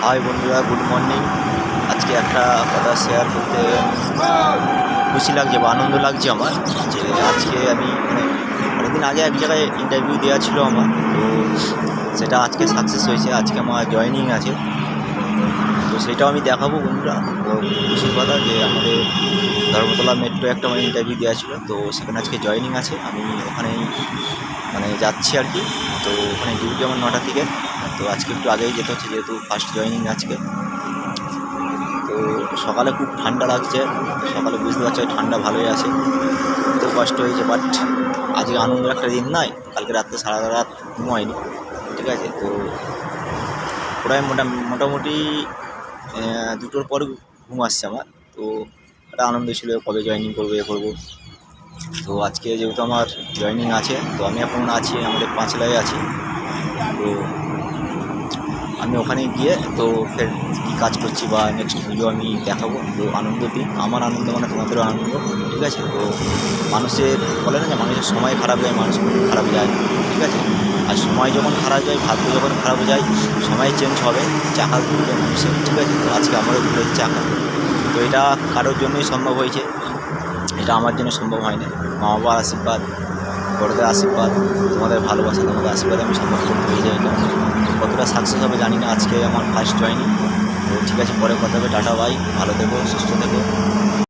High বন্ধুরা, good morning. আজকে একটা কথা শেয়ার করতে খুশি লাগছে বা আনন্দ লাগছে আমার, যে আজকে আমি অনেকদিন আগে এক জায়গায় ইন্টারভিউ দেওয়া ছিল আমার, তো সেটা আজকে সাকসেস হয়েছে। আজকে আমার জয়েনিং আছে, তো সেটাও আমি দেখাবো বন্ধুরা। তো খুশির কথা যে আমাদের ধর্মতলা মেট্রো একটা মানে ইন্টারভিউ দেওয়া ছিল, তো সেখানে আজকে জয়েনিং আছে। আমি ওখানেই যাচ্ছি আর কি। তো ওখানে ডিউটি আমার 9টা থেকে, তো আজকে একটু আগেই যেতে হচ্ছে যেহেতু ফার্স্ট জয়েনিং আজকে। তো সকালে খুব ঠান্ডা লাগছে, সকালে বুঝতে পারছি ঠান্ডা ভালোই আছে, তো কষ্ট হয়েছে, বাট আজকে আনন্দের একটা দিন নয়। কালকে রাত্রে সারা রাত ঘুমায়নি, ঠিক আছে। তো প্রায় মোটামুটি 2টোর পর ঘুম আসছে আমার। তো একটা আনন্দ ছিল, কবে জয়েনিং করবো করবো। তো আজকে যেহেতু আমার জয়েনিং আছে, তো আমি এখন আছি আমাদের পাঁচলায় আছি। তো আমি ওখানে গিয়ে তো ফের কী কাজ করছি বা নেক্সট ভিডিও আমি দেখাবো। তো আনন্দ দিন, আমার আনন্দ মানে তোমাদেরও আনন্দ, ঠিক আছে। তো মানুষের বলে না যে মানুষের সময় খারাপ যায়, মানুষ খারাপ যায়, ঠিক আছে। আর সময় যখন খারাপ যায়, ভাগ্য যখন খারাপ যায়, সময় চেঞ্জ হবে, চাকা ঘুরবে মানুষের, ঠিক আছে। তো আজকে আমারও ঘুরেছে চাকা। তো এটা কারোর জন্যই সম্ভব হয়েছে, এটা আমার জন্য সম্ভব হয় না। মা বাবার আশীর্বাদ, বড়দের আশীর্বাদ, তোমাদের ভালোবাসা, তোমাদের আশীর্বাদ আমি সম্ভব করতে পেরে যাই। কতটা সাকসেস হবে জানি না, আজকে আমার ফার্স্ট জয়েনিং। তো ঠিক আছে, পরে কথা হবে। টাটা, বাই, ভালো থেকো, সুস্থ থেকো।